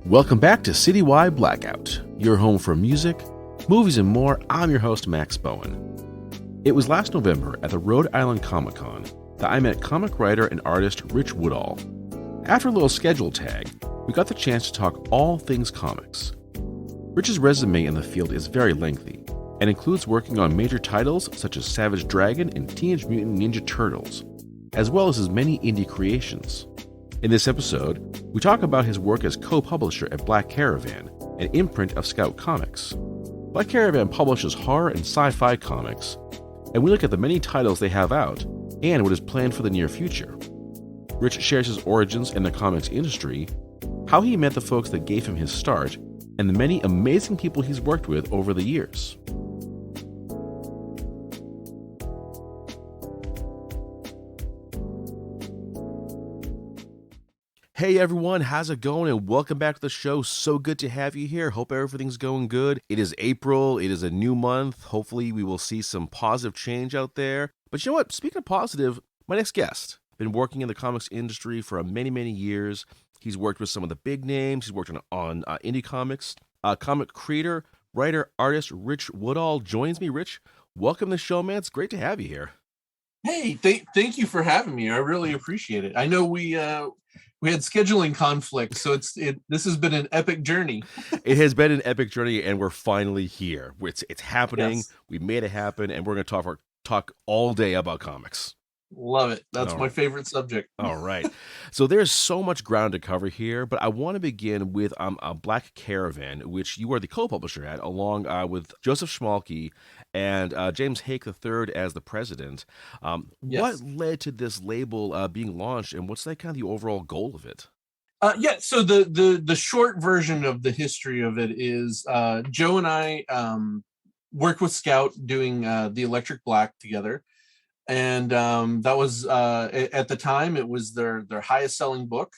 Welcome back to Citywide Blackout, your home for music, movies, and more. I'm your host, Max Bowen. It was last November at the Rhode Island Comic-Con that I met comic writer and artist Rich Woodall. After a little schedule tag, we got the chance to talk all things comics. Rich's resume in the field is very lengthy and includes working on major titles such as Savage Dragon and Teenage Mutant Ninja Turtles, as well as his many indie creations. In this episode, we talk about his work as co-publisher at Black Caravan, an imprint of Scout Comics. Black Caravan publishes horror and sci-fi comics, and we look at the many titles they have out and what is planned for the near future. Rich shares his origins in the comics industry, how he met the folks that gave him his start, and the many amazing people he's worked with over the years. Hey everyone, how's it going? And welcome back to the show. So good to have you here. Hope everything's going good. It is April. It is a new month. Hopefully we will see some positive change out there. But you know what? Speaking of positive, my next guest, been working in the comics industry for many, many years. He's worked with some of the big names. He's worked on indie comics. Comic creator, writer, artist Rich Woodall joins me. Rich, welcome to the show, man. It's great to have you here. Hey, thank you for having me. I really appreciate it. I know we had scheduling conflicts, so this has been an epic journey. It has been an epic journey, and we're finally here. It's happening. Yes. We made it happen, and we're going to talk all day about comics. Love it. That's my favorite subject. All right. So there's so much ground to cover here, but I want to begin with Black Caravan, which you are the co-publisher at, along with Joseph Schmalke and James Hake III as the president. Yes. What led to this label being launched, and what's kind of the overall goal of it? So the short version of the history of it is Joe and I worked with Scout doing the Electric Black together. And that was at the time it was their highest selling book,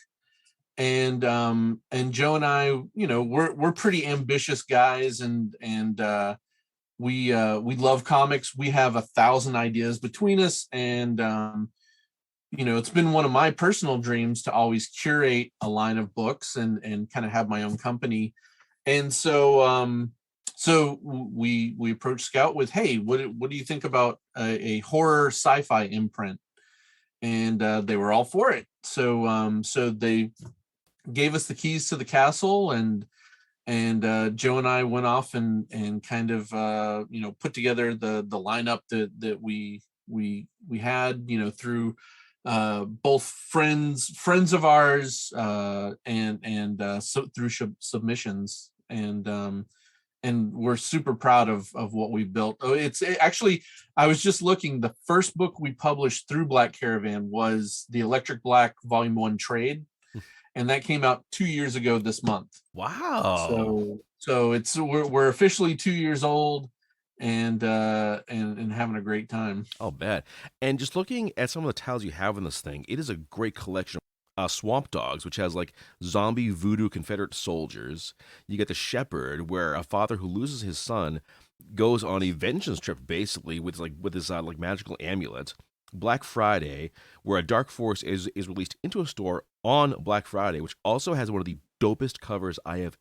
and Joe and I, we're pretty ambitious guys, and we love comics. We have 1,000 ideas between us, and it's been one of my personal dreams to always curate a line of books and kind of have my own company, and so we approached Scout with, hey, what do you think about a horror sci-fi imprint? And they were all for it. So they gave us the keys to the castle, and Joe and I went off and kind of put together the lineup that we had, through both friends of ours and so through submissions, and we're super proud of what we built. Actually, I was just looking, the first book we published through Black Caravan was the Electric Black Volume 1 trade, and that came out 2 years ago this month. Wow. So we're officially 2 years old, and having a great time. Oh, bad. And just looking at some of the titles you have in this thing, it is a great collection. Swamp Dogs, which has zombie voodoo Confederate soldiers. You get The Shepherd, where a father who loses his son goes on a vengeance trip, basically with his magical amulet. Black Friday, where a dark force is released into a store on Black Friday, which also has one of the dopest covers I have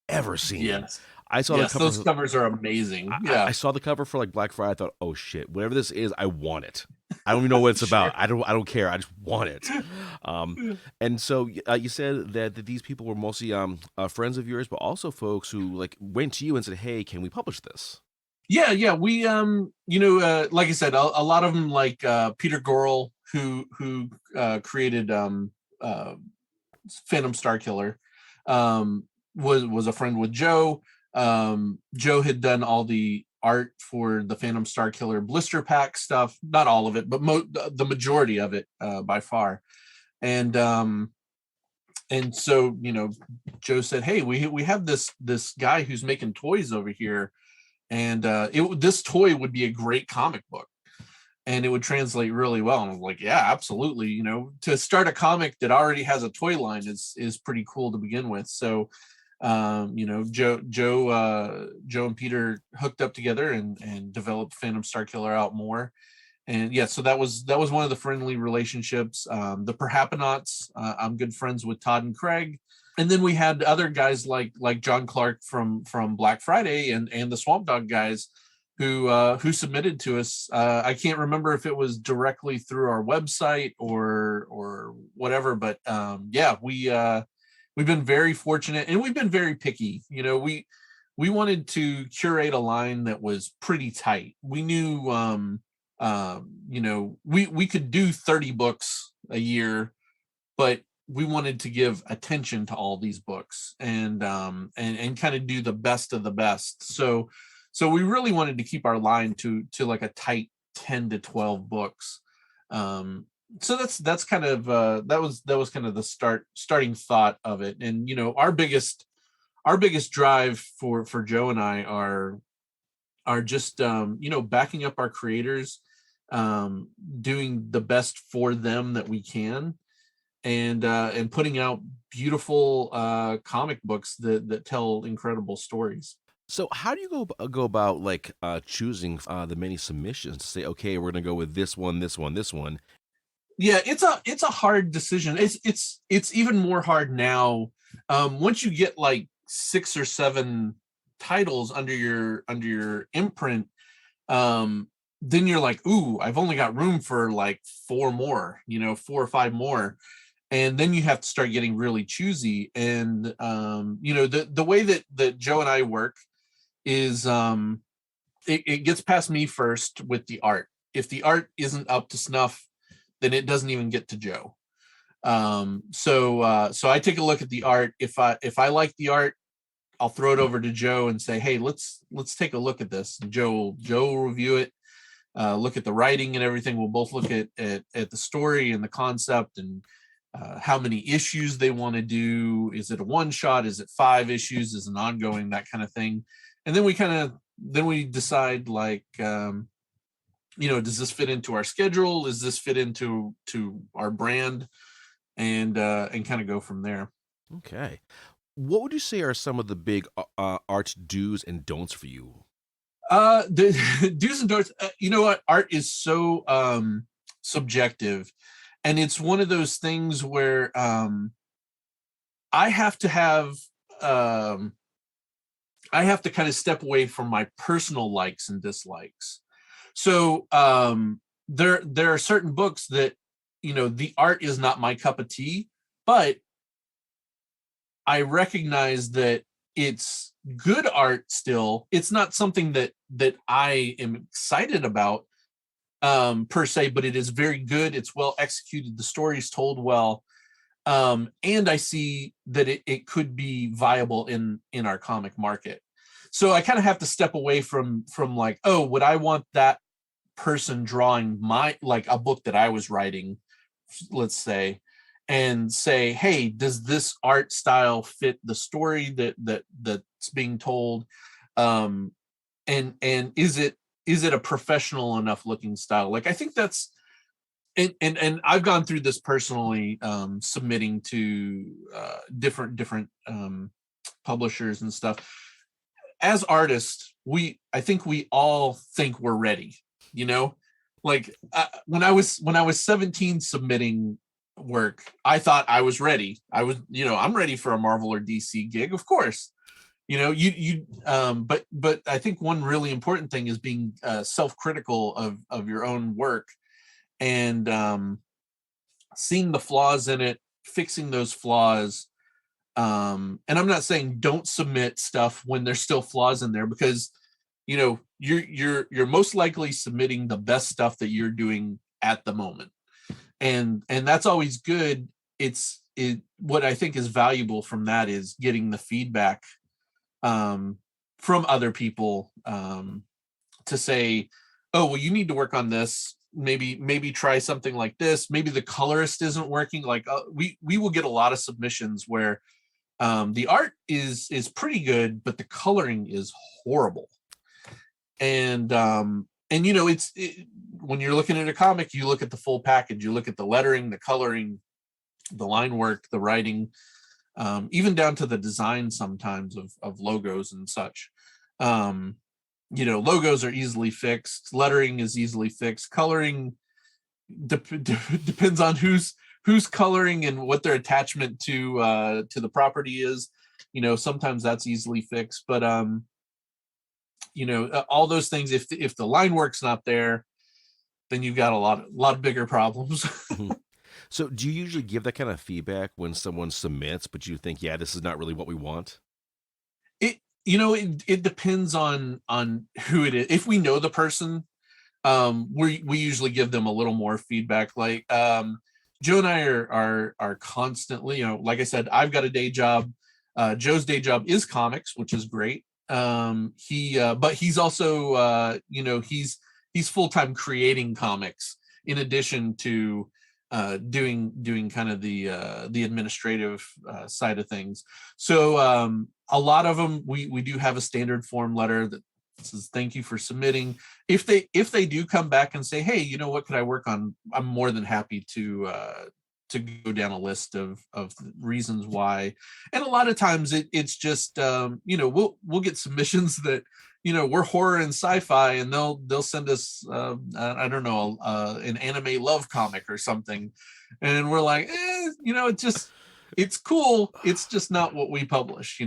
ever seen. Yes. I saw the cover. Those covers are amazing. I saw the cover for Black Friday. I thought, oh shit, whatever this is, I want it. I don't even know what it's about. I don't care. I just want it. And so you said that these people were mostly friends of yours, but also folks who went to you and said, hey, can we publish this? Yeah. We like I said, a lot of them, like Peter Gorel, who created Phantom Starkiller, was a friend with Joe. Joe had done all the art for the Phantom Starkiller blister pack stuff, not all of it, but the majority of it by far. And so Joe said, hey, we have this guy who's making toys over here, and this toy would be a great comic book, and it would translate really well. And I was like, yeah, absolutely. To start a comic that already has a toy line is pretty cool to begin with. So Joe and Peter hooked up together and developed Phantom Starkiller out more. and yeah, so that was one of the friendly relationships. The Perhapanauts, I'm good friends with Todd and Craig. And then we had other guys like John Clark from Black Friday and the Swamp Dog guys who submitted to us. I can't remember if it was directly through our website or whatever, but yeah, we've been very fortunate, and we've been very picky. You know, we wanted to curate a line that was pretty tight. We knew you know, we could do 30 books a year, but we wanted to give attention to all these books and kind of do the best of the best. So we really wanted to keep our line to like a tight 10 to 12 books. So that's kind of that was kind of the starting thought of it. And you know, our biggest drive for Joe and I are just you know, backing up our creators, doing the best for them that we can, and putting out beautiful comic books that tell incredible stories. So how do you go about like choosing the many submissions to say, okay, we're gonna go with this one, this one, this one? Yeah, it's a hard decision. It's even more hard now. Once you get like 6 or 7 titles under your imprint, then you're like, ooh, I've only got room for like 4 more, you know, 4 or 5 more. And then you have to start getting really choosy. And you know, the way that Joe and I work is it gets past me first with the art. If the art isn't up to snuff, then it doesn't even get to Joe. So I take a look at the art. If I like the art, I'll throw it over to Joe and say, hey, let's take a look at this. And Joe will review it, look at the writing and everything. We'll both look at the story and the concept and how many issues they want to do. Is it a one shot? Is it 5 issues? Is it an ongoing? That kind of thing. And then we decide, like, you know, does this fit into our schedule? Does this fit into our brand? And kind of go from there. Okay. What would you say are some of the big art do's and don'ts for you? The do's and don'ts. You know what? Art is so subjective, and it's one of those things where I have to kind of step away from my personal likes and dislikes. So there are certain books that, you know, the art is not my cup of tea, but I recognize that it's good art still. It's not something that I am excited about per se, but it is very good. It's well executed. The story is told well. And I see that it could be viable in our comic market. So I kind of have to step away from like, oh, would I want that person drawing my, like, a book that I was writing, let's say, and say, hey, does this art style fit the story that's being told? And is it a professional enough looking style? Like, I think that's, and I've gone through this personally, submitting to different publishers and stuff. As artists, I think we all think we're ready, you know, like when I was 17 submitting work, I thought I was ready. I was, you know, I'm ready for a Marvel or DC gig, of course. You know, but I think one really important thing is being self-critical of your own work, and seeing the flaws in it, fixing those flaws. And I'm not saying don't submit stuff when there's still flaws in there, because, you know, you're most likely submitting the best stuff that you're doing at the moment, and that's always good. What I think is valuable from that is getting the feedback from other people, to say, oh, well, you need to work on this. Maybe try something like this. Maybe the colorist isn't working. Like, we will get a lot of submissions where the art is pretty good, but the coloring is horrible. And you know, when you're looking at a comic, you look at the full package. You look at the lettering, the coloring, the line work, the writing, even down to the design sometimes of logos and such. logos are easily fixed, lettering is easily fixed, coloring depends on who's coloring and what their attachment to the property is. Sometimes that's easily fixed, but all those things, if the line work's not there, then you've got a lot bigger problems. Mhm. So, do you usually give that kind of feedback when someone submits, but you think, yeah, this is not really what we want? It depends on who it is. If we know the person, we usually give them a little more feedback. Like Joe and I are constantly, like I said, I've got a day job. Joe's day job is comics, which is great. But he's also he's full-time creating comics in addition to doing kind of the administrative side of things. So a lot of them, we do have a standard form letter that says thank you for submitting. If they do come back and say, hey, what could I work on, I'm more than happy to go down a list of reasons why. And a lot of times it's just we'll get submissions that we're horror and sci-fi, and they'll send us I don't know, an anime love comic or something, and we're like, it's cool, it's just not what we publish.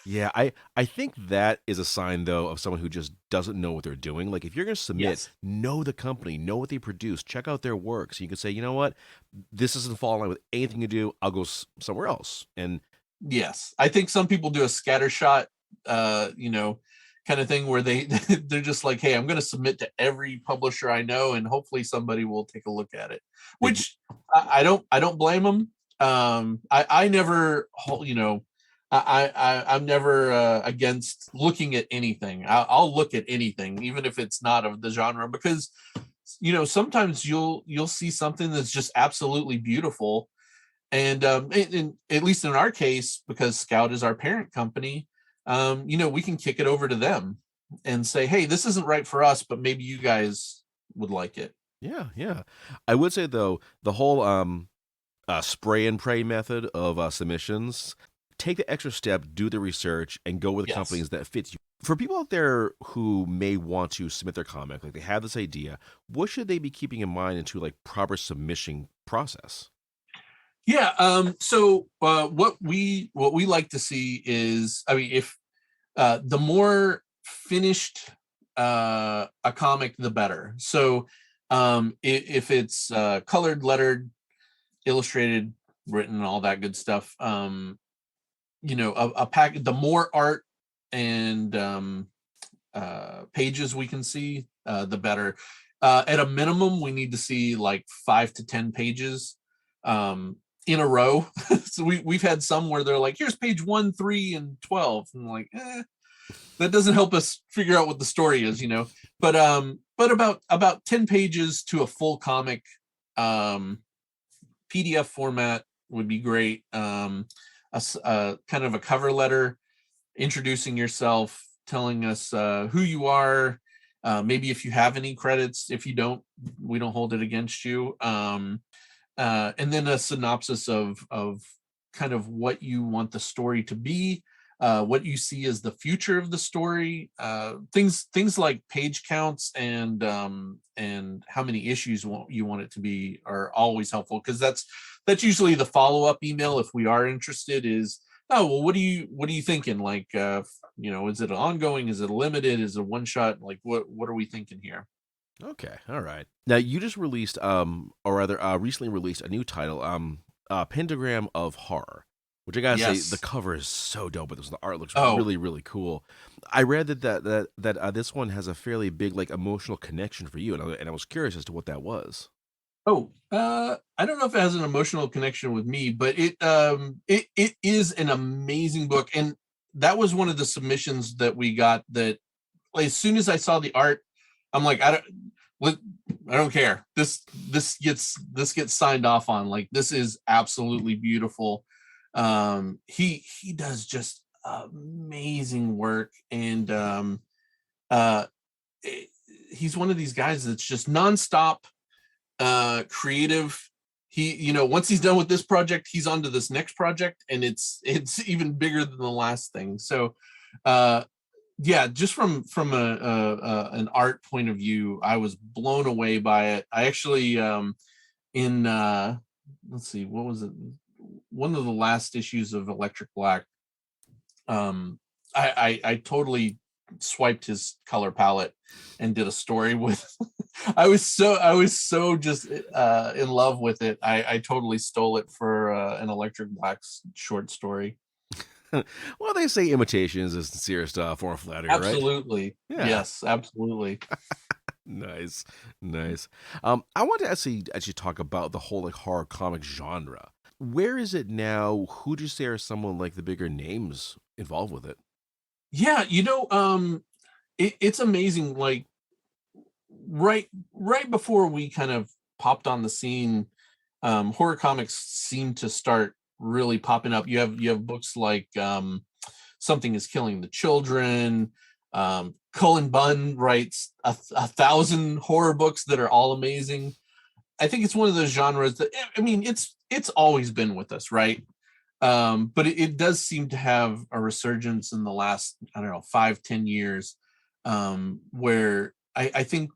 Yeah, I think that is a sign though of someone who just doesn't know what they're doing. Like if you're going to submit, Yes. know the company, know what they produce, check out their work, so you can say, you know what, this doesn't fall in line with anything you do. I'll go somewhere else. And Yes, I think some people do a scattershot kind of thing where they're just like, hey, I'm going to submit to every publisher I know, and hopefully somebody will take a look at it, which I don't blame them. I never, I'm never against looking at anything. I'll look at anything, even if it's not of the genre, because sometimes you'll see something that's just absolutely beautiful, and at least in our case, because Scout is our parent company, we can kick it over to them and say, hey, this isn't right for us, but maybe you guys would like it. yeah, yeah. I would say though, the whole spray and pray method of submissions, take the extra step, do the research, and go with Yes. companies that fit you. For people out there who may want to submit their comic, like they have this idea, what should they be keeping in mind into like proper submission process? Yeah. So what we like to see is, I mean, if the more finished a comic, the better. So if it's colored, lettered, illustrated, written, all that good stuff, a pack, the more art and pages we can see, the better. At a minimum, we need to see like 5 to 10 pages in a row. So we've had some where they're like, here's page 1, 3, and 12. And I'm like, that doesn't help us figure out what the story is, But about 10 pages to a full comic, PDF format would be great. A kind of a cover letter introducing yourself, telling us who you are, maybe if you have any credits. If you don't, we don't hold it against you. And then a synopsis of kind of what you want the story to be, what you see as the future of the story, things like page counts and how many issues you want it to be are always helpful, because that's usually the follow-up email if we are interested. Is, oh, well, what are you thinking? Like, is it ongoing? Is it limited? Is it one shot? Like, what are we thinking here? Okay, all right. Now you just released, or rather, recently released a new title, Pentagram of Horror, which I gotta say, the Yes. cover is so dope. But the art looks Oh, really, really cool. I read that this one has a fairly big like emotional connection for you, and I was curious as to what that was. I don't know if it has an emotional connection with me, but it is an amazing book, and that was one of the submissions that we got. That, like, as soon as I saw the art, I'm like, I don't care. This gets signed off on. Like, this is absolutely beautiful. He does just amazing work, and uh, he's one of these guys that's just nonstop creative. He, once he's done with this project, he's on to this next project, and it's even bigger than the last thing. So yeah, just from an art point of view, I was blown away by it. I actually in let's see, what was it? One of the last issues of Electric Black, I totally swiped his color palette and did a story with. I was so just in love with it. I totally stole it for an Electric Black's short story. Well, they say imitation is a sincere form of flattery, right? Absolutely. Yeah. Yes, absolutely. Nice, nice. I want to actually talk about the whole like horror comic genre. Where is it now? Who do you say are someone like the bigger names involved with it? Yeah, it's amazing. Like right before we kind of popped on the scene, horror comics seem to start really popping up. You have books like Something is Killing the Children. Cullen Bunn writes a thousand horror books that are all amazing. I think it's one of those genres that, I mean, it's always been with us, right? But it does seem to have a resurgence in the last, I don't know, 5-10 years, where I think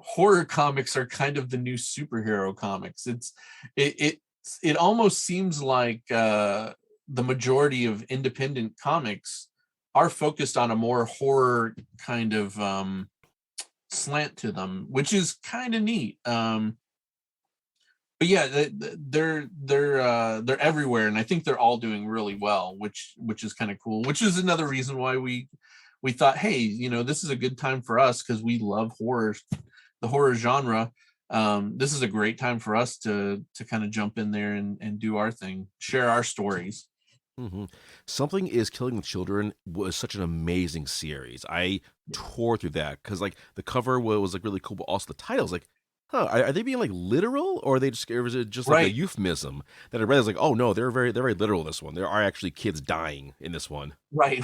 horror comics are kind of the new superhero comics. It almost seems like the majority of independent comics are focused on a more horror kind of slant to them, which is kind of neat. But yeah, they're everywhere, and I think they're all doing really well, which is kind of cool. Which is another reason why we thought, hey, this is a good time for us because we love horror, the horror genre. This is a great time for us to kind of jump in there and do our thing, share our stories. hmm Something is Killing the Children was such an amazing series. I tore through that because like the cover was like really cool, but also the titles like, huh, are they being like literal or are they just or is it just like a Right, euphemism that I read? I was like, oh no, they're very literal in this one. There are actually kids dying in this one. right,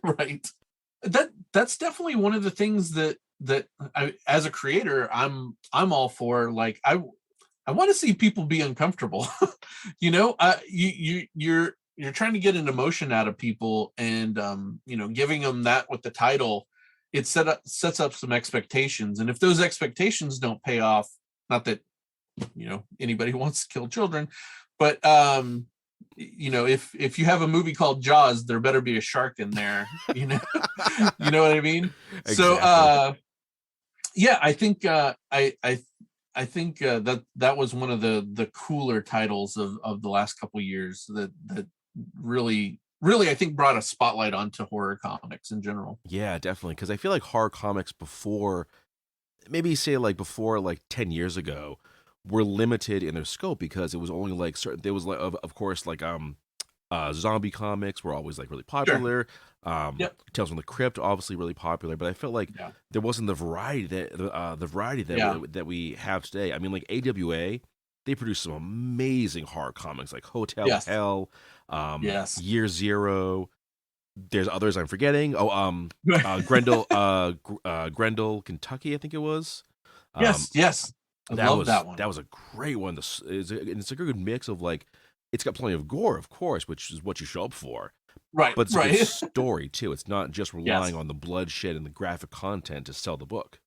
right. That's definitely one of the things that as a creator, I'm all for. Like I want to see people be uncomfortable. You're trying to get an emotion out of people, and giving them that with the title, it sets up some expectations, and if those expectations don't pay off, not that anybody wants to kill children, but if you have a movie called Jaws, there better be a shark in there. You know what I mean? So Exactly. yeah, I think I think that was one of the cooler titles of the last couple years that really I think brought a spotlight onto horror comics in general. Yeah, definitely. Because I feel like horror comics before, maybe say like before like 10 years ago, were limited in their scope because it was only like certain. There was like of course like zombie comics were always like really Sure. popular. Yep. Tales from the Crypt obviously really popular, but I felt like Yeah. there wasn't the variety Yeah. that we have today. I mean, like AWA, they produce some amazing horror comics like Hotel Yes. Hell, Yes. Year Zero. There's others I'm forgetting. Oh, Grendel, Kentucky, I think it was. Um, Yes. Yes. I love that one. that was a great one. It's a good mix of like, it's got plenty of gore, of course, which is what you show up for, Right. but it's a good Right. story too. It's not just relying Yes. on the bloodshed and the graphic content to sell the book.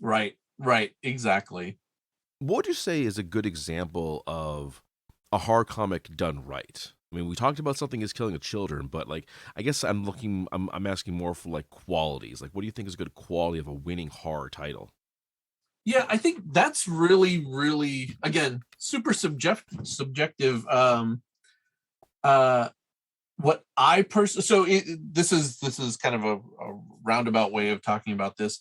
Right. Right. Exactly. What would you say is a good example of a horror comic done right? I mean, we talked about Something is Killing the Children, but like, I guess I'm asking more for like qualities. Like, what do you think is a good quality of a winning horror title? Yeah, I think that's really again super subjective. Uh what I personally, so this is kind of a roundabout way of talking about this.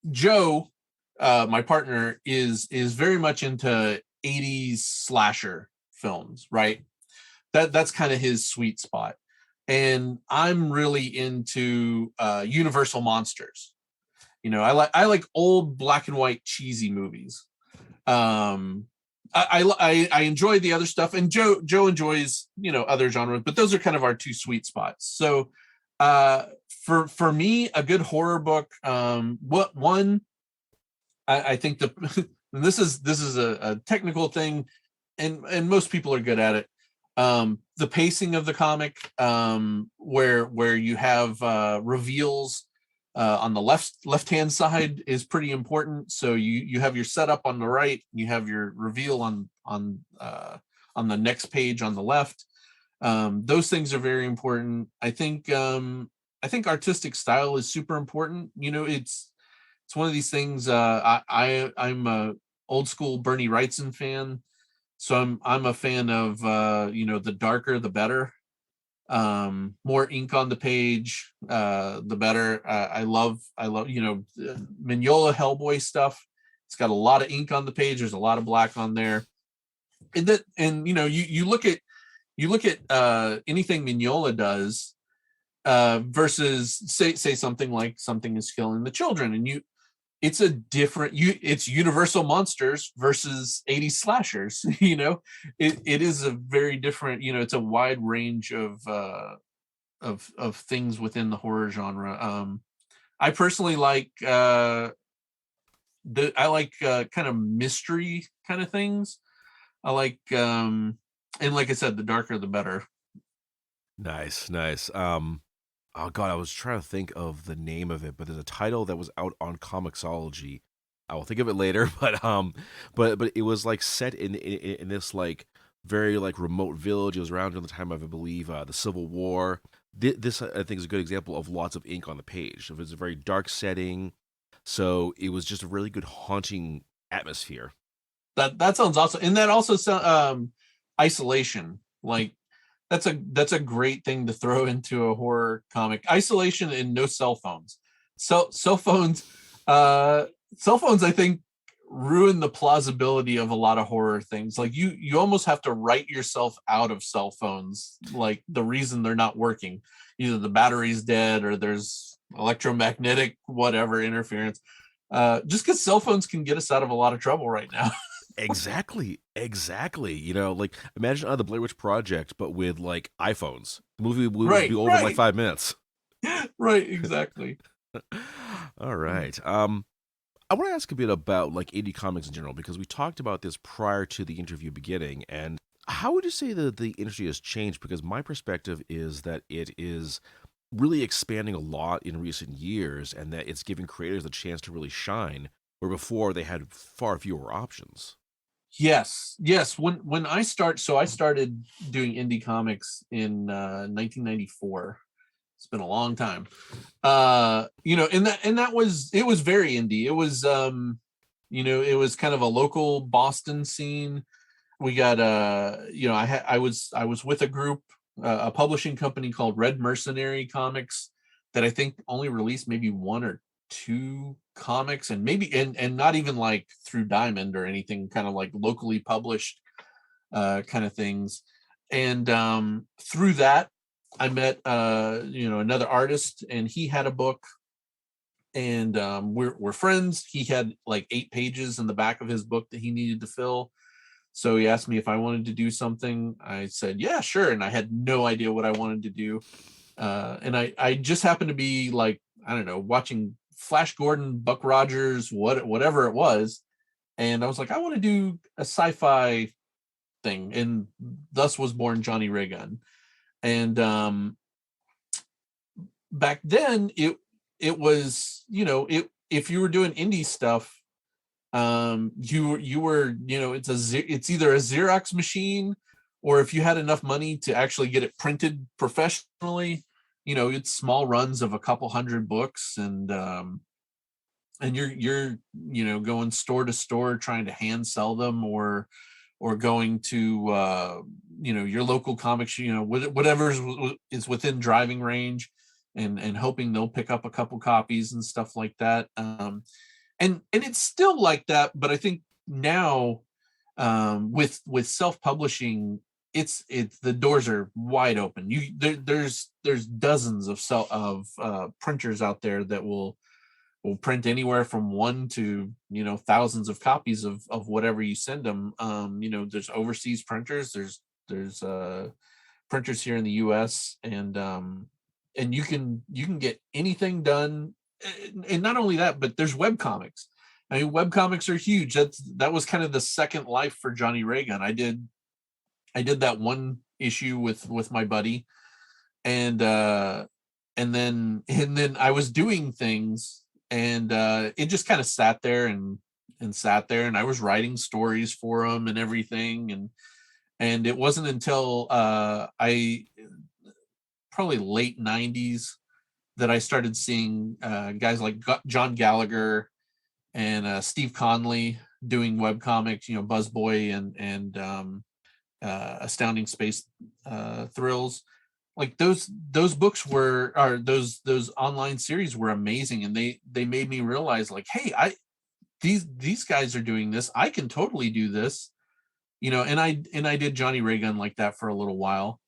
Joe, my partner, is very much into 80s slasher films, right? That's kind of his sweet spot. And I'm really into Universal monsters. I like old black and white cheesy movies. Um, I enjoy the other stuff, and Joe enjoys other genres, but those are kind of our two sweet spots. So for me, a good horror book, what one I think this is a technical thing, and most people are good at it. The pacing of the comic, where you have reveals on the left hand side is pretty important. So you have your setup on the right, you have your reveal on the next page on the left. Those things are very important. I think artistic style is super important. It's one of these things. I'm a old school Bernie Wrightson fan, so I'm a fan of the darker the better. More ink on the page, the better. I love Mignola Hellboy stuff. It's got a lot of ink on the page. There's a lot of black on there, and you look at anything Mignola does versus say something like Something is Killing the Children, and it's Universal monsters versus 80s slashers. It is a very different, it's a wide range of things within the horror genre. I personally like kind of mystery kind of things. I like and like I said, the darker the better. Nice. Oh God, I was trying to think of the name of it, but there's a title that was out on Comixology. I will think of it later, but it was like set in this like very like remote village. It was around during the time of, I believe, the Civil War. This I think is a good example of lots of ink on the page. It was a very dark setting, so it was just a really good haunting atmosphere. That sounds awesome, and that also Isolation, like that's a great thing to throw into a horror comic. Isolation and no cell phones. Cell phones I think ruin the plausibility of a lot of horror things. Like you almost have to write yourself out of cell phones, like the reason they're not working. Either the battery's dead or there's electromagnetic whatever interference. Just because cell phones can get us out of a lot of trouble right now. Exactly. Like imagine the Blair Witch Project, but with like iPhones. The movie would be over in like 5 minutes. Right, exactly. All right. I want to ask a bit about like indie comics in general, because we talked about this prior to the interview beginning. And how would you say that the industry has changed? Because my perspective is that it is really expanding a lot in recent years, and that it's giving creators a chance to really shine, where before they had far fewer options. Yes. When I started doing indie comics in 1994. It's been a long time. And that was, it was very indie. It was it was kind of a local Boston scene. We got I was with a group, a publishing company called Red Mercenary Comics, that I think only released maybe one or two comics, and maybe and not even like through Diamond or anything, kind of like locally published kind of things. And through that I met another artist, and he had a book, and we're friends. He had like 8 pages in the back of his book that he needed to fill. So he asked me if I wanted to do something. I said, yeah, sure. And I had no idea what I wanted to do. And I just happened to be like, I don't know, watching Flash Gordon, Buck Rogers, whatever it was. And I was like, I want to do a sci-fi thing. And thus was born Johnny Raygun. And back then it was, if you were doing indie stuff, you were, it's either a Xerox machine, or if you had enough money to actually get it printed professionally, it's small runs of a couple hundred books, and you're going store to store trying to hand sell them, or going to your local comics, whatever is within driving range, and hoping they'll pick up a couple copies and stuff like that. And it's still like that, but I think now with self-publishing, it's the doors are wide open. There's dozens of printers out there that will print anywhere from 1 to thousands of copies of whatever you send them. There's overseas printers, there's printers here in the US, and you can get anything done. And not only that, but there's web comics. I mean, web comics are huge. That was kind of the second life for Johnny Raygun. I did that one issue with my buddy, and then I was doing things, and it just kind of sat there and sat there, and I was writing stories for him and everything, and it wasn't until I probably late 90s that I started seeing guys like John Gallagher and Steve Conley doing webcomics, Buzzboy and Astounding Space Thrills. Like those books or those online series were amazing, and they made me realize, like, hey, these guys are doing this. I can totally do this, and I did Johnny Raygun like that for a little while,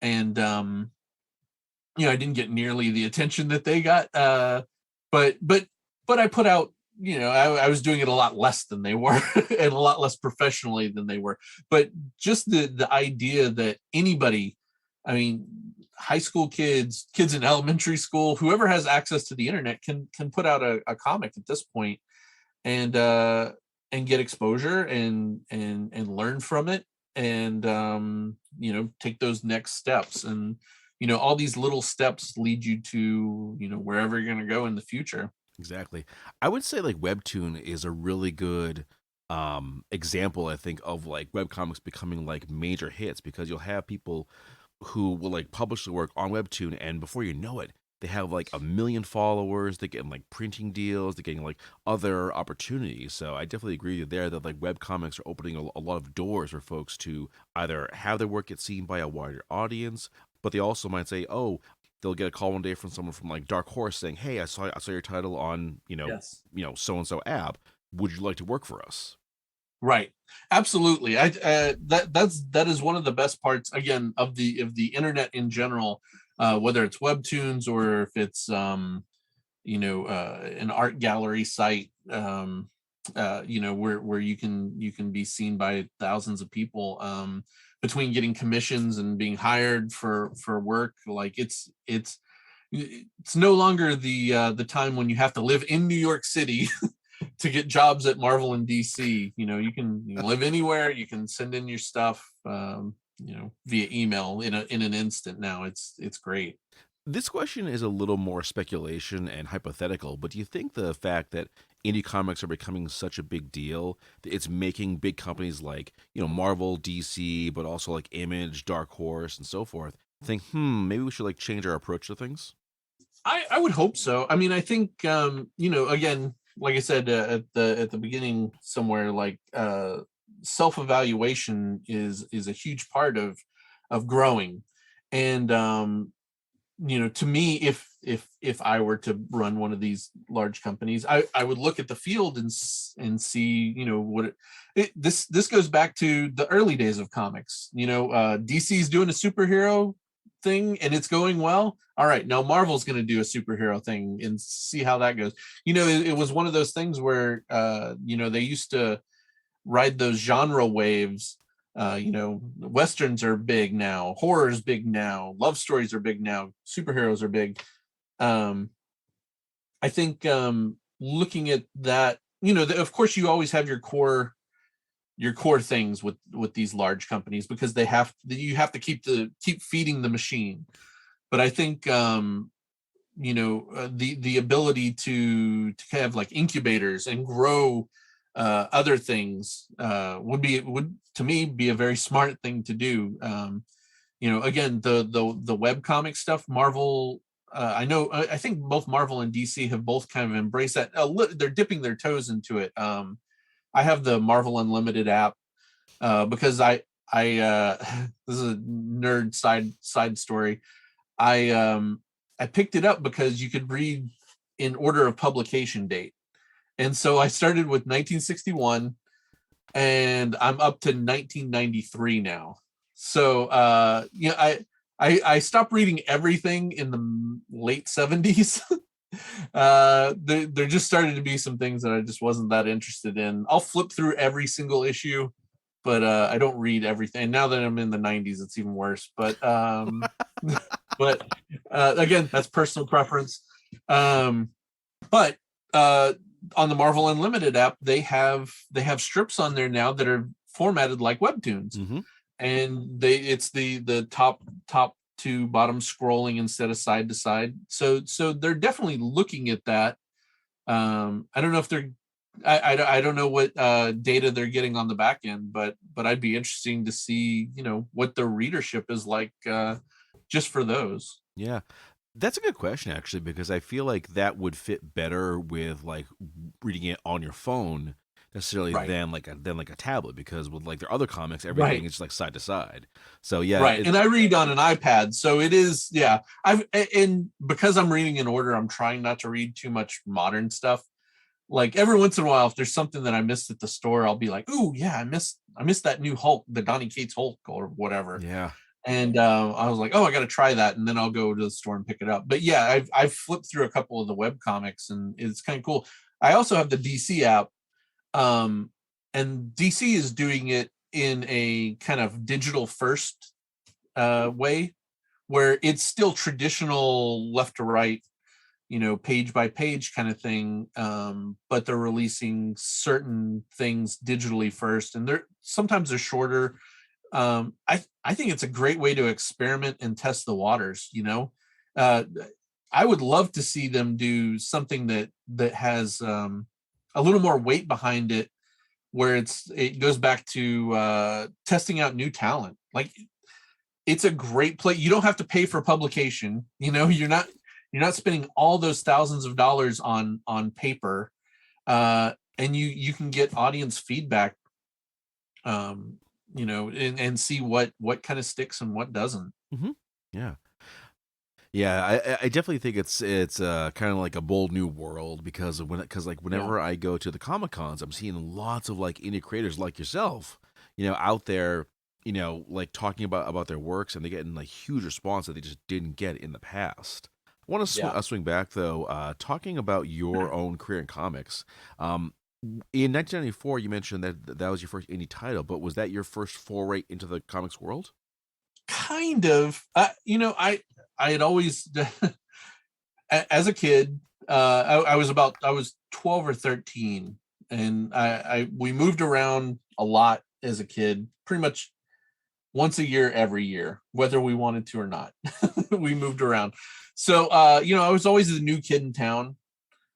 and I didn't get nearly the attention that they got, but I put out, I was doing it a lot less than they were and a lot less professionally than they were. But just the idea that anybody, I mean, high school kids in elementary school, whoever has access to the internet can put out a comic at this point and get exposure and learn from it, and take those next steps. And all these little steps lead you to wherever you're going to go in the future. Exactly. I would say like Webtoon is a really good example, I think, of like webcomics becoming like major hits, because you'll have people who will like publish the work on Webtoon, and before you know it, they have like 1 million followers, they're getting like printing deals, they're getting like other opportunities. So I definitely agree with you there that like webcomics are opening a lot of doors for folks to either have their work get seen by a wider audience, but they also might say, oh, they'll get a call one day from someone from like Dark Horse saying, "Hey, I saw your title on Yes. So and so app. Would you like to work for us?" Right. Absolutely. That is one of the best parts, again, of the internet in general, whether it's Webtoons or if it's an art gallery site, where you can be seen by thousands of people, between getting commissions and being hired for work. Like it's no longer the time when you have to live in New York City to get jobs at Marvel and DC. You can live anywhere. You can send in your stuff, via email in an instant now. It's great. This question is a little more speculation and hypothetical, but do you think the fact that indie comics are becoming such a big deal, that it's making big companies like, Marvel, DC, but also like Image, Dark Horse, and so forth, think, maybe we should like change our approach to things? I would hope so. I mean, I think, again, like I said, at the beginning somewhere, like self-evaluation is a huge part of growing. And to me, if I were to run one of these large companies, I would look at the field and see, what this goes back to the early days of comics. DC's doing a superhero thing and it's going well. All right, now Marvel's going to do a superhero thing and see how that goes. It was one of those things where they used to ride those genre waves. Westerns are big now, horror's big now, love stories are big now, superheroes are big. I think looking at that, of course you always have your core things with these large companies, because you have to keep feeding the machine. But I think the ability to have like incubators and grow other things would to me be a very smart thing to do. Again, the webcomic stuff, Marvel, I think both Marvel and DC have both kind of embraced that. They're dipping their toes into it. I have the Marvel Unlimited app because I this is a nerd side story. I picked it up because you could read in order of publication date. And so I started with 1961 and I'm up to 1993 now. So I stopped reading everything in the late 70s. There just started to be some things that I just wasn't that interested in. I'll flip through every single issue, but I don't read everything. And now that I'm in the 90s, it's even worse. But again, that's personal preference. But on the Marvel Unlimited app, they have strips on there now that are formatted like webtoons. Mm-hmm. and it's the top to bottom scrolling instead of side to side. So they're definitely looking at that. I don't know if they're I don't know what data they're getting on the back end, but I'd be interesting to see, what their readership is like just for those. Yeah. That's a good question, actually, because I feel like that would fit better with like reading it on your phone necessarily Right. than like a tablet, because with like their other comics, everything Right. is like side to side. So yeah, Right. And I read on an iPad, so it is, yeah. And because I'm reading in order, I'm trying not to read too much modern stuff. Like every once in a while, if there's something that I missed at the store, I'll be like, "Ooh, yeah, I missed that new Hulk, the Donny Cates Hulk or whatever." yeah. And I was like, "Oh, I got to try that," and then I'll go to the store and pick it up. But yeah, I've flipped through a couple of the web comics, and it's kind of cool. I also have the DC app, um, and DC is doing it in a kind of digital first way, where it's still traditional left to right, page by page kind of thing, but they're releasing certain things digitally first, and sometimes they're shorter. I think it's a great way to experiment and test the waters. uh, I would love to see them do something that has a little more weight behind it, where it goes back to testing out new talent. Like, it's a great play. You don't have to pay for publication. You're not spending all those thousands of dollars on paper, and you can get audience feedback, and see what kind of sticks and what doesn't. Mm-hmm. Yeah. Yeah, I definitely think it's kind of like a bold new world, because like Yeah. whenever I go to the Comic Cons, I'm seeing lots of like indie creators like yourself, out there, like talking about their works, and they're getting like huge response that they just didn't get in the past. I want to Yeah. swing back though, talking about your own career in comics. Um, in 1994, you mentioned that was your first indie title, but was that your first foray into the comics world? Kind of. I had always as a kid, I was 12 or 13, and I we moved around a lot as a kid, pretty much once a year, every year, whether we wanted to or not. We moved around. So I was always the new kid in town.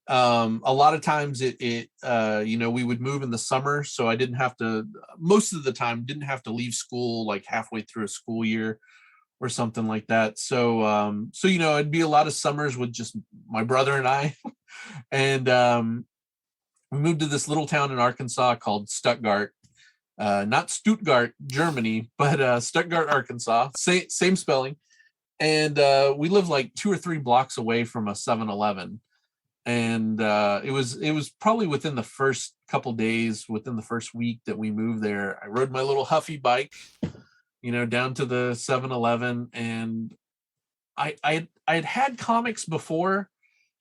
A lot of times we would move in the summer, so I didn't have to, most of the time, didn't have to leave school like halfway through a school year or something like that. So it'd be a lot of summers with just my brother and I. And we moved to this little town in Arkansas called Stuttgart. Not Stuttgart, Germany, but Stuttgart, Arkansas. Same spelling. And we lived like 2 or 3 blocks away from a 7-Eleven. And it was probably within the first couple days, within the first week that we moved there, I rode my little Huffy bike, down to the 7-Eleven, and I had comics before.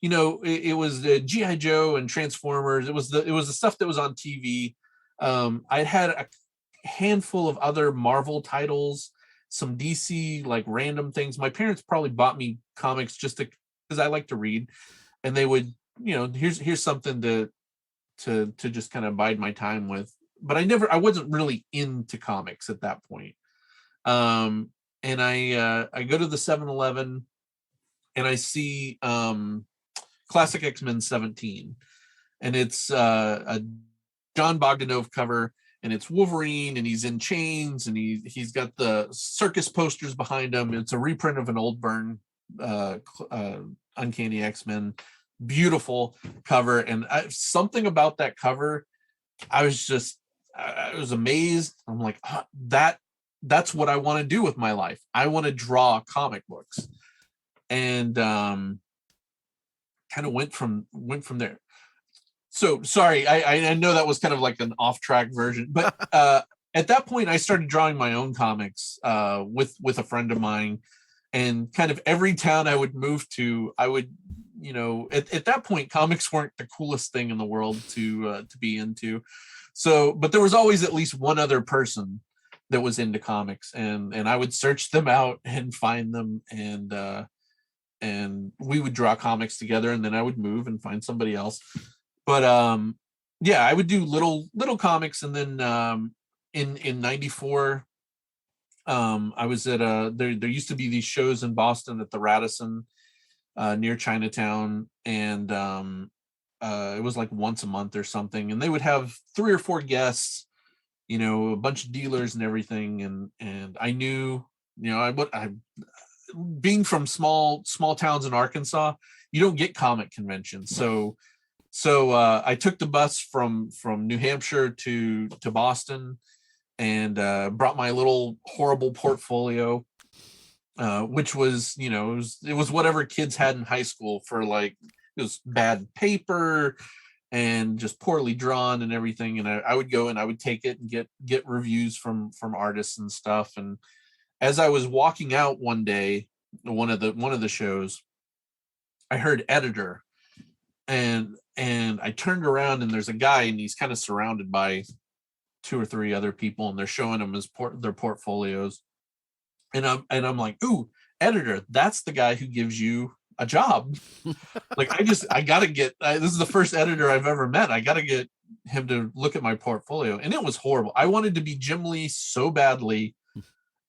It was GI Joe and Transformers. It was the stuff that was on TV. I'd had a handful of other Marvel titles, some DC, like random things. My parents probably bought me comics just because I like to read, and they would, here's something to just kind of bide my time with. But I wasn't really into comics at that point. And I go to the 7-Eleven, and I see Classic X-Men 17, and it's a John Bogdanove cover, and it's Wolverine, and he's in chains, and he's got the circus posters behind him. It's a reprint of an old Byrne Uncanny X-Men, beautiful cover. And something about that cover, I was amazed. I'm like, that's what I want to do with my life. I want to draw comic books. And kind of went from there. So sorry, I know that was kind of like an off-track version, but at that point I started drawing my own comics with a friend of mine, and kind of every town I would move to, I would, at that point, comics weren't the coolest thing in the world to be into. So, but there was always at least one other person that was into comics, and I would search them out and find them, and we would draw comics together, and then I would move and find somebody else. But yeah, I would do little comics, and then in 94, I was at there used to be these shows in Boston at the Radisson near Chinatown, and it was like once a month or something, and they would have 3 or 4 guests, a bunch of dealers and everything, and I knew, I being from small towns in Arkansas, you don't get comic conventions, so I took the bus from New Hampshire to Boston, and brought my little horrible portfolio, which was, it was whatever kids had in high school for, like, it was bad paper and just poorly drawn and everything. And I would go and I would take it and get reviews from artists and stuff. And as I was walking out one day, one of the shows, I heard editor, and I turned around, and there's a guy, and he's kind of surrounded by 2 or 3 other people, and they're showing him their portfolios. And I'm like, ooh, editor, that's the guy who gives you a job. Like, I gotta get, this is the first editor I've ever met. I gotta get him to look at my portfolio. And it was horrible. I wanted to be Jim Lee so badly,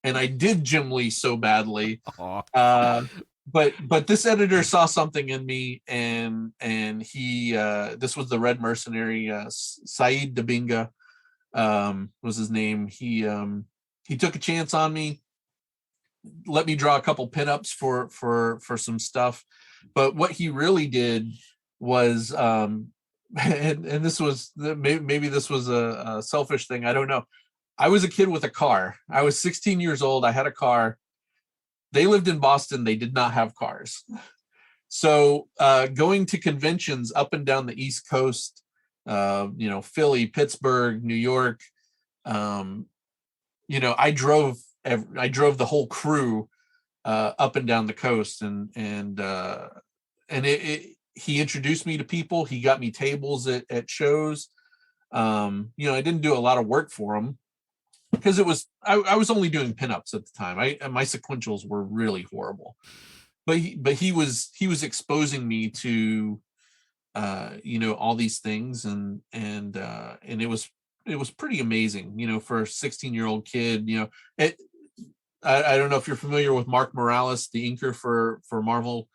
and I did Jim Lee so badly. But this editor saw something in me, and he, this was the Red Mercenary, Saeed Dabinga, was his name. He took a chance on me, let me draw a couple pinups for some stuff. But what he really did was, and this was, maybe this was a selfish thing, I don't know. I was a kid with a car. I was 16 years old. I had a car. They lived in Boston. They did not have cars. So going to conventions up and down the East Coast, Philly, Pittsburgh, New York, I drove the whole crew up and down the coast, and he introduced me to people. He got me tables at shows. I didn't do a lot of work for him, because I was only doing pinups at the time. My sequentials were really horrible, but he was exposing me to all these things, and it was pretty amazing, for a 16-year-old kid. I don't know if you're familiar with Mark Morales, the inker for Marvel,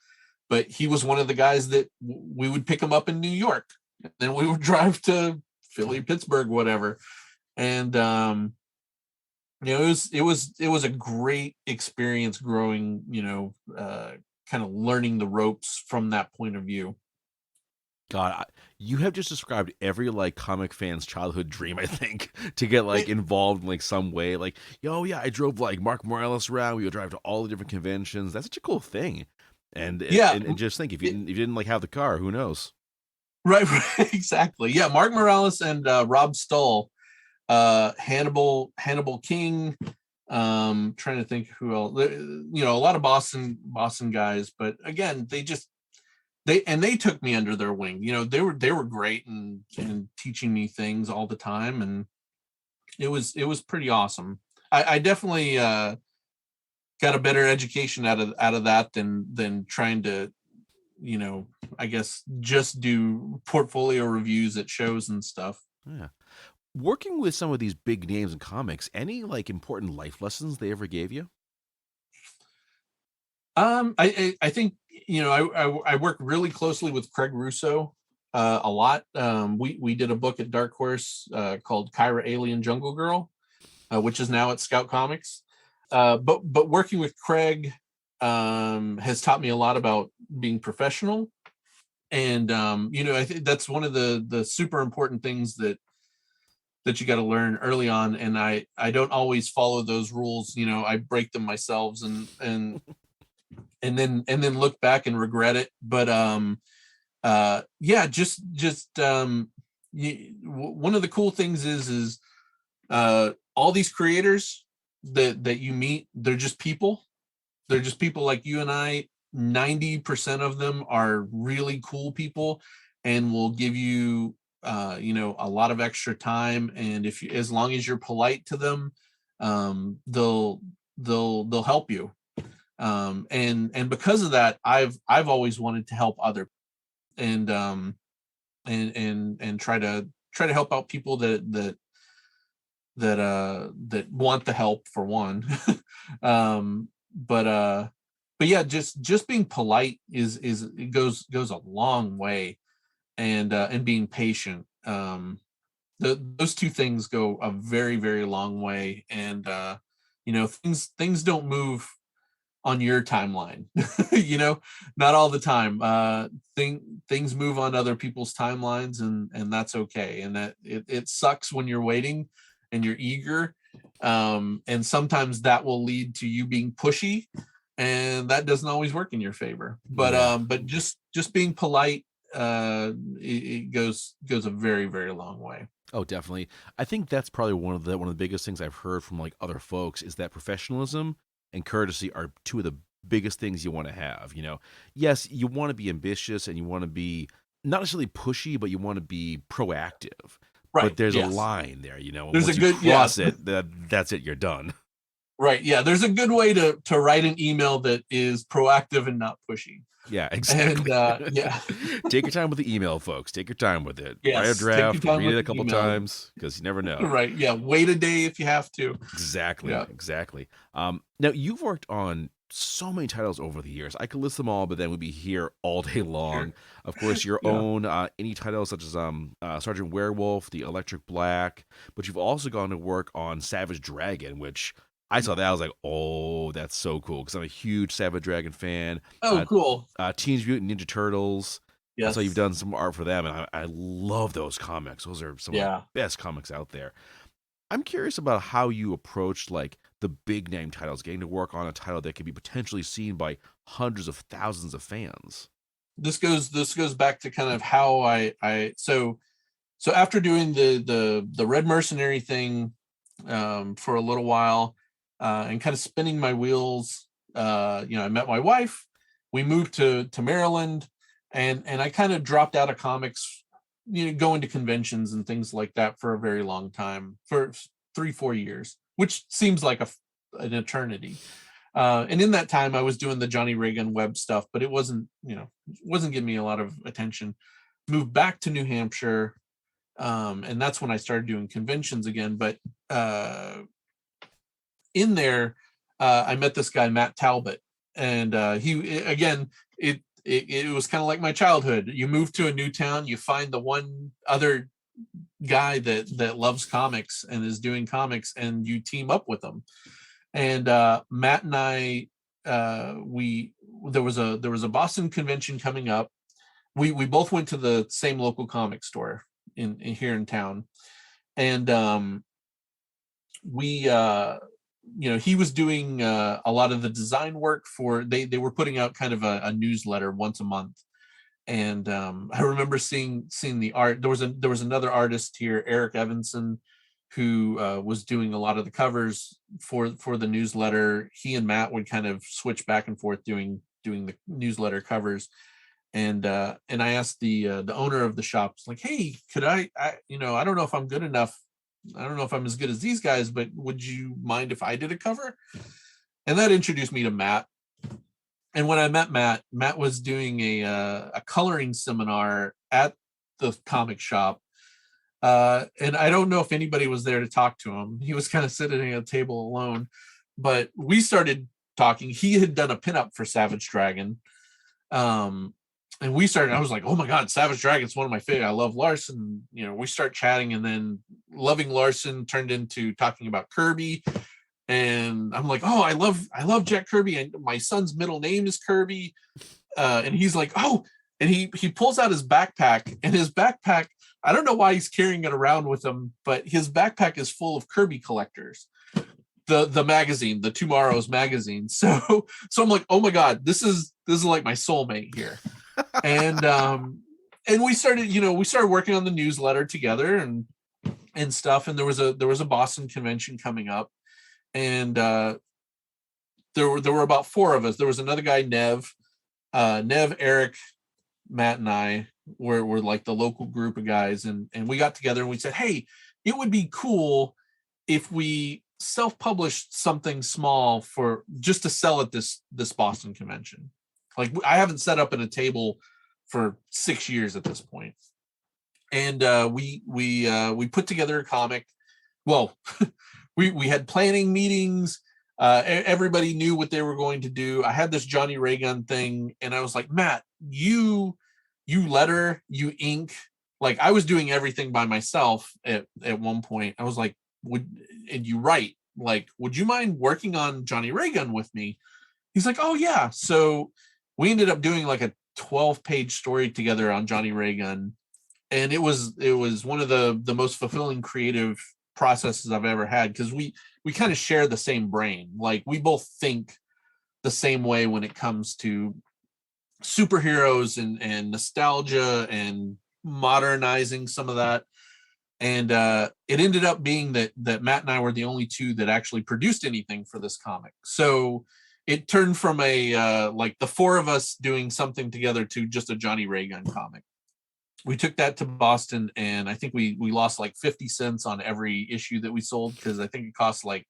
but he was one of the guys that we would pick him up in New York, and then we would drive to Philly, Pittsburgh, whatever. And it was a great experience growing, kind of learning the ropes from that point of view. God, you have just described every comic fan's childhood dream, I think, to get involved in some way. Oh yeah, I drove Mark Morales around. We would drive to all the different conventions. That's such a cool thing. And yeah, and just think, if you didn't have the car, who knows? Right, exactly. Yeah, Mark Morales and Rob Stull, Hannibal King. Trying to think who else. A lot of Boston guys, but again, they took me under their wing. They were great and teaching me things all the time, and it was pretty awesome. I definitely got a better education out of that than trying to, I guess, just do portfolio reviews at shows and stuff. Yeah. Working with some of these big names in comics, any important life lessons they ever gave you? I think, I work really closely with Craig Russo a lot. We did a book at Dark Horse called Kyra Alien Jungle Girl, which is now at Scout Comics. But working with Craig has taught me a lot about being professional. And, I think that's one of the super important things that you got to learn early on. And I don't always follow those rules. I break them myself, and then look back and regret it. But one of the cool things is all these creators that you meet, they're just people like you and I. 90% of them are really cool people, and will give you a lot of extra time, and as long as you're polite to them, they'll help you. And because of that, I've always wanted to help other, and try to help out people that that want the help, for one. um but yeah, just being polite is it goes a long way, and being patient. Those two things go a very, very long way. And things don't move on your timeline. Not all the time. Things move on other people's timelines, and that's okay. And that it sucks when you're waiting and you're eager, and sometimes that will lead to you being pushy, and that doesn't always work in your favor. But just being polite, it goes a very, very long way. Oh, definitely. I think that's probably one of the biggest things I've heard from like other folks is that professionalism and courtesy are two of the biggest things you want to have. Yes, you want to be ambitious and you want to be not necessarily pushy, but you want to be proactive. Right. But there's yes. a line there, There's once a good you cross it, that's it. You're done. Right. Yeah. There's a good way to write an email that is proactive and not pushy. Yeah, exactly. And yeah. Take your time with the email, folks. Take your time with it. Yes, write a draft, read it a couple email. times, because you never know. Right. Yeah. Wait a day if you have to. Exactly. Yeah. Exactly. Now, you've worked on so many titles over the years. I could list them all, but then we'd be here all day long. Sure. Of course, your own any titles such as Sergeant Werewolf, the Electric Black, but you've also gone to work on Savage Dragon, which I saw that. I was like, oh, that's so cool, because I'm a huge Savage Dragon fan. Oh, cool. Teenage Mutant Ninja Turtles. Yes. So you've done some art for them, and I love those comics. Those are some of the best comics out there. I'm curious about how you approach like the big name titles, getting to work on a title that can be potentially seen by hundreds of thousands of fans. This goes back to kind of how so after doing the Red Mercenary thing for a little while, and kind of spinning my wheels, I met my wife. We moved to Maryland, and I kind of dropped out of comics, going to conventions and things like that for a very long time, for 3-4 years, which seems like an eternity. And in that time, I was doing the Johnny Reagan Webb stuff, but it wasn't giving me a lot of attention. Moved back to New Hampshire, and that's when I started doing conventions again. But in there, I met this guy, Matt Talbot, and it was kind of like my childhood. You move to a new town, you find the one other guy that loves comics and is doing comics, and you team up with them. And Matt and I, there was a Boston convention coming up. We both went to the same local comic store in here in town, and he was doing a lot of the design work for. They were putting out kind of a newsletter once a month, and I remember seeing the art. There was another artist here, Eric Evanson, who was doing a lot of the covers for the newsletter. He and Matt would kind of switch back and forth doing the newsletter covers. And I asked the owner of the shop, like, hey, could I don't know if I'm good enough. I don't know if I'm as good as these guys, but would you mind if I did a cover? And that introduced me to Matt. And when I met Matt was doing a coloring seminar at the comic shop. And I don't know if anybody was there to talk to him. He was kind of sitting at a table alone, but we started talking. He had done a pinup for Savage Dragon. And we started, I was like, oh my God, Savage Dragon's one of my favorite. I love Larson. We start chatting, and then loving Larson turned into talking about Kirby. And I'm like, oh, I love Jack Kirby. And my son's middle name is Kirby. And he's like, oh, and he pulls out his backpack, and his backpack, I don't know why he's carrying it around with him, but his backpack is full of Kirby collectors. The magazine, the Tomorrow's magazine. So I'm like, oh my God, this is like my soulmate here. And we started working on the newsletter together and stuff. And there was a Boston convention coming up, and there were about 4 of us. There was another guy, Nev, Eric, Matt, and I were like the local group of guys, and we got together and we said, hey, it would be cool if we self-published something small for just to sell at this Boston convention. Like, I haven't set up at a table for 6 years at this point. And we put together a comic. well, we had planning meetings. Everybody knew what they were going to do. I had this Johnny Raygun thing, and I was like, Matt, you letter, you ink. Like, I was doing everything by myself at one point. I was like, and you write, like, would you mind working on Johnny Raygun with me? He's like, oh yeah. So we ended up doing like a 12-page story together on Johnny Raygun. And it was one of the most fulfilling creative processes I've ever had, because we kind of share the same brain. Like, we both think the same way when it comes to superheroes and nostalgia and modernizing some of that. And it ended up being that Matt and I were the only two that actually produced anything for this comic. So it turned from a like the four of us doing something together to just a Johnny Raygun comic. We took that to Boston, and I think we lost like 50 cents on every issue that we sold, because I think it cost like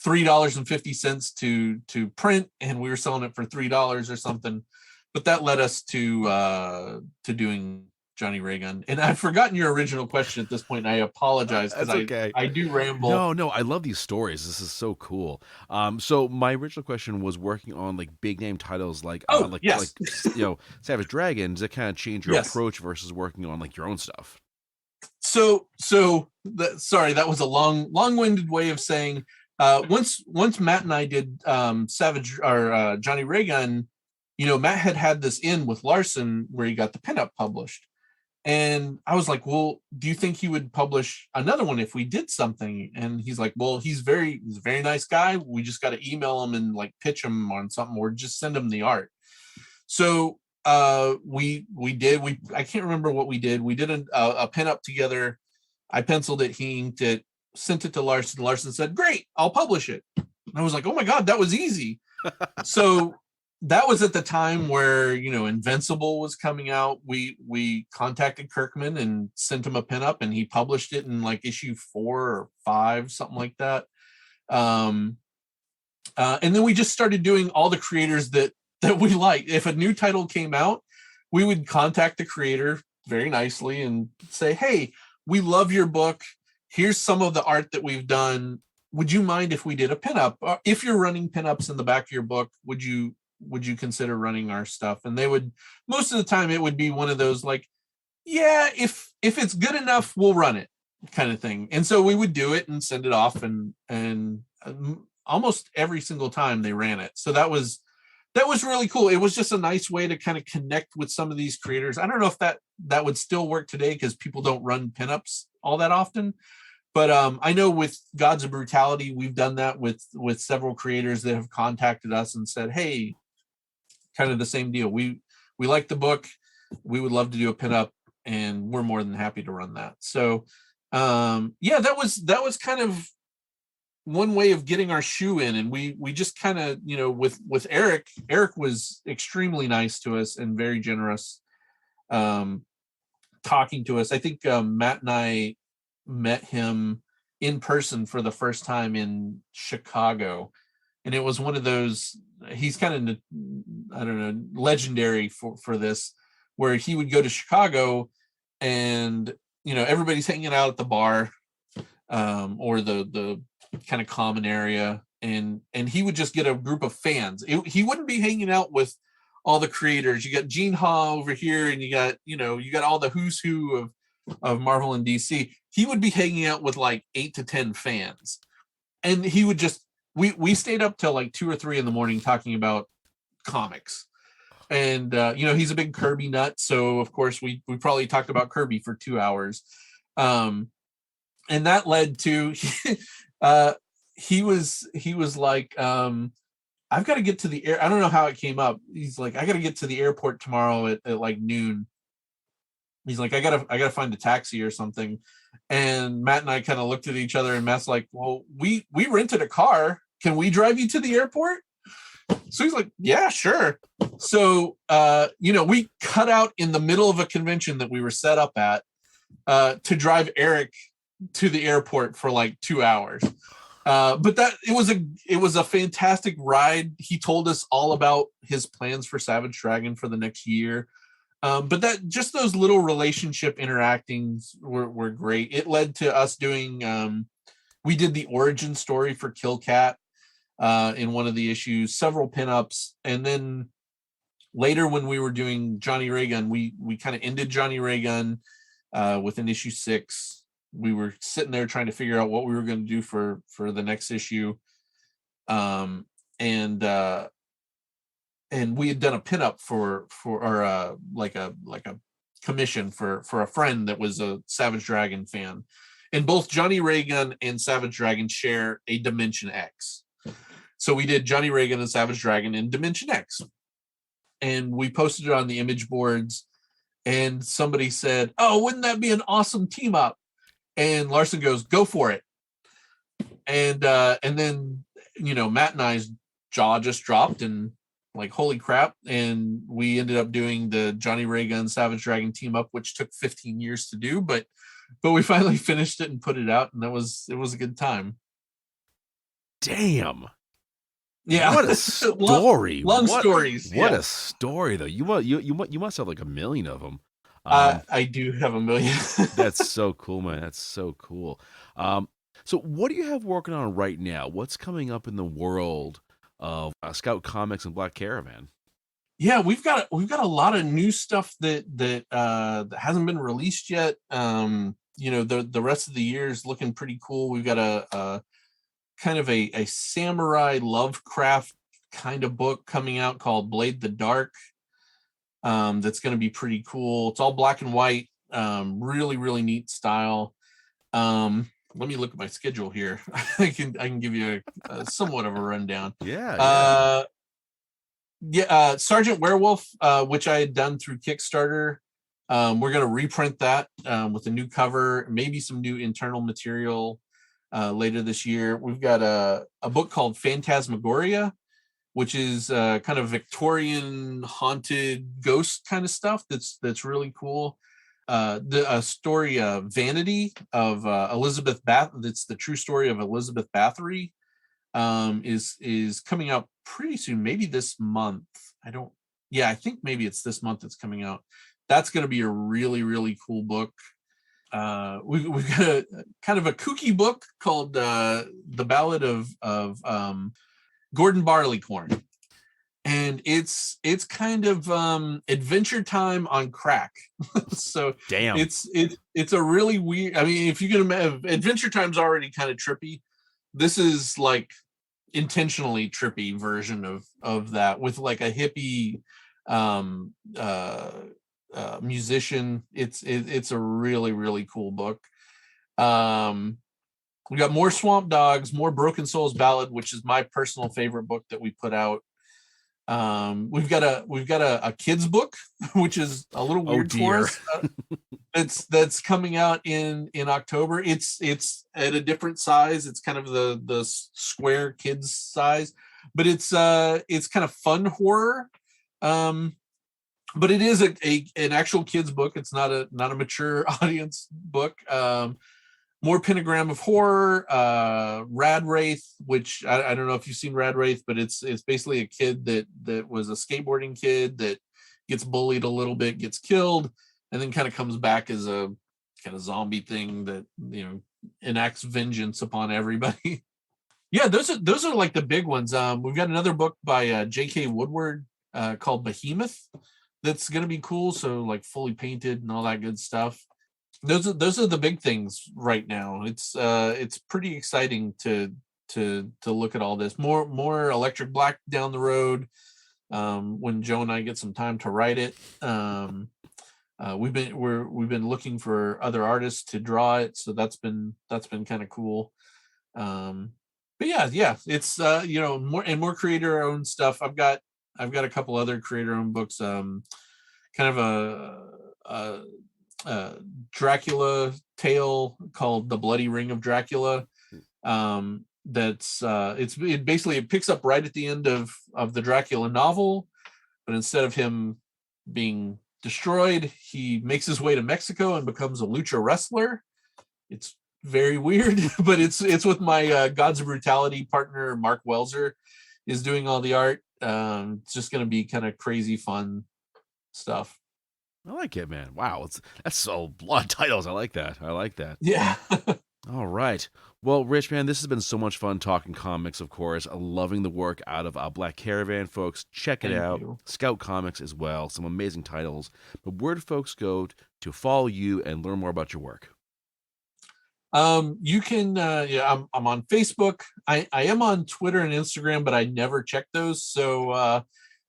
$3.50 to print, and we were selling it for $3 or something. But that led us to doing Johnny Raygun. And I've forgotten your original question at this point, and I apologize, because okay. I do ramble. No, I love these stories. This is so cool. So my original question was working on like big name titles like Yes. like Savage Dragon. Does it kind of change your Yes. approach versus working on like your own stuff? So sorry, that was a long-winded way of saying once Matt and I did Savage or Johnny Raygun, Matt had this in with Larson where he got the pinup published. And I was like, well, do you think he would publish another one if we did something? And he's like, well, he's a very nice guy. We just got to email him and like pitch him on something, or just send him the art. So we did. I can't remember what we did. We did a pinup together. I penciled it, he inked it, sent it to Larson. Larson said, great, I'll publish it. And I was like, oh my God, that was easy. So that was at the time where, Invincible was coming out. We contacted Kirkman and sent him a pinup, and he published it in like issue 4 or 5, something like that. And then we just started doing all the creators that we like. If a new title came out, we would contact the creator very nicely and say, hey, we love your book. Here's some of the art that we've done. Would you mind if we did a pinup? If you're running pinups in the back of your book, would you consider running our stuff? And they would, most of the time it would be one of those like, yeah, if it's good enough, we'll run it kind of thing. And so we would do it and send it off, and almost every single time they ran it. So that was really cool. It was just a nice way to kind of connect with some of these creators. I don't know if that would still work today, because people don't run pinups all that often. But I know with Gods of Brutality, we've done that with several creators that have contacted us and said, hey, kind of the same deal. We like the book. We would love to do a pinup, and we're more than happy to run that. So that was kind of one way of getting our shoe in. And we just kind of, with Eric was extremely nice to us and very generous, talking to us. I think Matt and I met him in person for the first time in Chicago, and it was one of those, he's kind of, I don't know, legendary for this, where he would go to Chicago and everybody's hanging out at the bar or the kind of common area, and he would just get a group of fans. He wouldn't be hanging out with all the creators. You got Gene Ha over here, and you got all the who's who of Marvel and DC. He would be hanging out with like 8 to 10 fans, and he would just, we stayed up till like 2 or 3 in the morning talking about comics. And he's a big Kirby nut, so of course we probably talked about Kirby for 2 hours, and that led to he was like, I've got to get to the air. I don't know how it came up. He's like, I got to get to the airport tomorrow at like noon. He's like, I gotta find a taxi or something. And Matt and I kind of looked at each other, and Matt's like, well, we rented a car. Can we drive you to the airport? So he's like, yeah, sure. So, we cut out in the middle of a convention that we were set up at to drive Eric to the airport for like 2 hours. But it was a fantastic ride. He told us all about his plans for Savage Dragon for the next year. But just those little relationship interactings were great. It led to us doing We did the origin story for Kill Cat in one of the issues, several pinups, and then later when we were doing Johnny Ray Gun, we kind of ended Johnny Ray Gun within issue 6. We were sitting there trying to figure out what we were going to do for the next issue, and we had done a pinup for like a commission for a friend that was a Savage Dragon fan, and both Johnny Ray Gun and Savage Dragon share a Dimension X. So we did Johnny Ray Gun and Savage Dragon in Dimension X, and we posted it on the image boards, and somebody said, "Oh, wouldn't that be an awesome team up?" And Larson goes, "Go for it." And then, Matt and I's jaw just dropped and like, holy crap. And we ended up doing the Johnny Ray Gun Savage Dragon team up, which took 15 years to do, but we finally finished it and put it out, and it was a good time. Damn. Yeah. What a story. Long stories. What a story though. You must have like a million of them. I do have a million. That's so cool, man. That's so cool. So what do you have working on right now? What's coming up in the world of Scout Comics and Black Caravan? Yeah, we've got a lot of new stuff that hasn't been released yet. The rest of the year is looking pretty cool. We've got a kind of a samurai Lovecraft kind of book coming out called Blade the Dark. That's going to be pretty cool. It's all black and white. Really, really neat style. Let me look at my schedule here. I can give you a somewhat of a rundown. Yeah. Sergeant Werewolf, which I had done through Kickstarter. We're going to reprint that with a new cover, maybe some new internal material later this year. We've got a book called Phantasmagoria, which is kind of Victorian haunted ghost kind of stuff. That's really cool. The story Vanity of Elizabeth Bath. That's the true story of Elizabeth Bathory. Is coming out pretty soon, maybe this month. I think maybe it's this month it's coming out. That's going to be a really, really cool book. We've got a kind of a kooky book called The Ballad of Gordon Barleycorn. And it's kind of Adventure Time on crack. So damn, it's a really weird. I mean, if you can imagine, Adventure Time's already kind of trippy. This is like intentionally trippy version of that, with like a hippie musician. It's a really, really cool book. We got more Swamp Dogs, more Broken Souls Ballad, which is my personal favorite book that we put out. We've got a kids book, which is a little weird for us. That's coming out in October. It's at a different size. It's kind of the square kids size, but it's kind of fun horror. But it is an actual kids book. It's not a mature audience book. More Pentagram of Horror, Rad Wraith, which I don't know if you've seen Rad Wraith, but it's basically a kid that was a skateboarding kid that gets bullied a little bit, gets killed, and then kind of comes back as a kind of zombie thing that enacts vengeance upon everybody. Yeah, those are like the big ones. We've got another book by J.K. Woodward called Behemoth that's going to be cool. So like fully painted and all that good stuff. Those are the big things right now. It's pretty exciting to look at all this. More Electric Black down the road when Joe and I get some time to write it. We've been looking for other artists to draw it, so that's been kind of cool. But yeah, it's more creator owned stuff. I've got a couple other creator owned books. Kind of a Dracula tale called The Bloody Ring of Dracula. It picks up right at the end of the Dracula novel, but instead of him being destroyed, he makes his way to Mexico and becomes a lucha wrestler. It's very weird, but it's with my Gods of Brutality partner Mark Welzer is doing all the art. It's just going to be kind of crazy fun stuff. I like it, man. Wow, that's so a lot of titles. I like that. Yeah. All right. Well, Rich, man, this has been so much fun talking comics, of course. Loving the work out of Black Caravan, folks. Check it Thank out. you. Scout Comics as well. Some amazing titles. But where do folks go to follow you and learn more about your work? You can, I'm on Facebook. I am on Twitter and Instagram, but I never check those. So,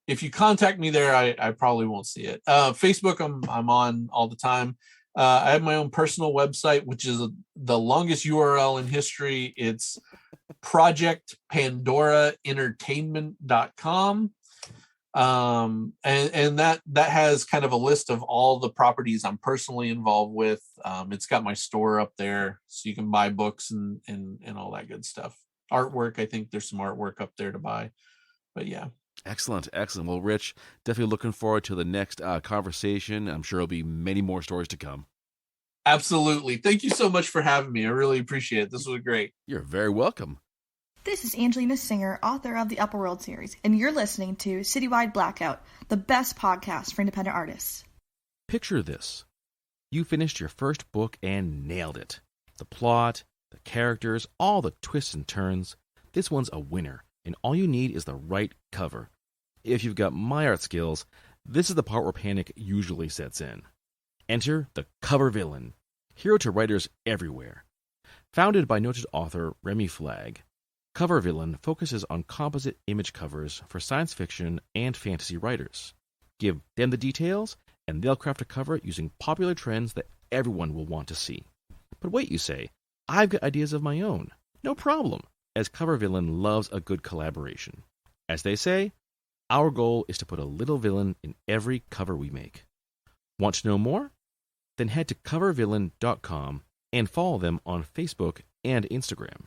if you contact me there, I probably won't see it. Facebook, I'm on all the time. I have my own personal website, which is the longest URL in history. It's projectpandoraentertainment.com. And that has kind of a list of all the properties I'm personally involved with. It's got my store up there, so you can buy books and all that good stuff. Artwork, I think there's some artwork up there to buy, but yeah. Excellent. Well, Rich, definitely looking forward to the next conversation. I'm sure there'll be many more stories to come. Absolutely. Thank you so much for having me. I really appreciate it. This was great. You're very welcome. This is Angelina Singer, author of the Upper World series, and you're listening to Citywide Blackout, the best podcast for independent artists. Picture this. You finished your first book and nailed it. The plot, the characters, all the twists and turns. This one's a winner, and all you need is the right cover. If you've got my art skills, this is the part where panic usually sets in. Enter the cover villain, hero to writers everywhere. Founded by noted author Remy Flagg, Cover Villain focuses on composite image covers for science fiction and fantasy writers. Give them the details, and they'll craft a cover using popular trends that everyone will want to see. But wait, you say, I've got ideas of my own. No problem, as Cover Villain loves a good collaboration. As they say, our goal is to put a little villain in every cover we make. Want to know more? Then head to covervillain.com and follow them on Facebook and Instagram.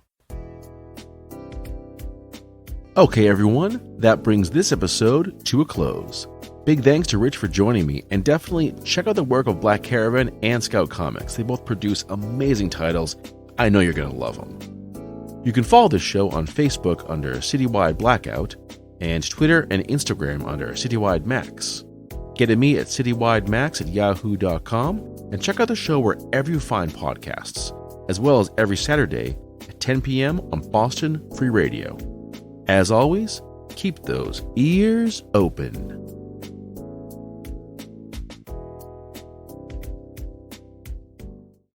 Okay, everyone, that brings this episode to a close. Big thanks to Rich for joining me, and definitely check out the work of Black Caravan and Scout Comics. They both produce amazing titles. I know you're going to love them. You can follow this show on Facebook under Citywide Blackout, and Twitter and Instagram under Citywide Max. Get at me at citywidemax@yahoo.com, and check out the show wherever you find podcasts, as well as every Saturday at 10 p.m. on Boston Free Radio. As always, keep those ears open.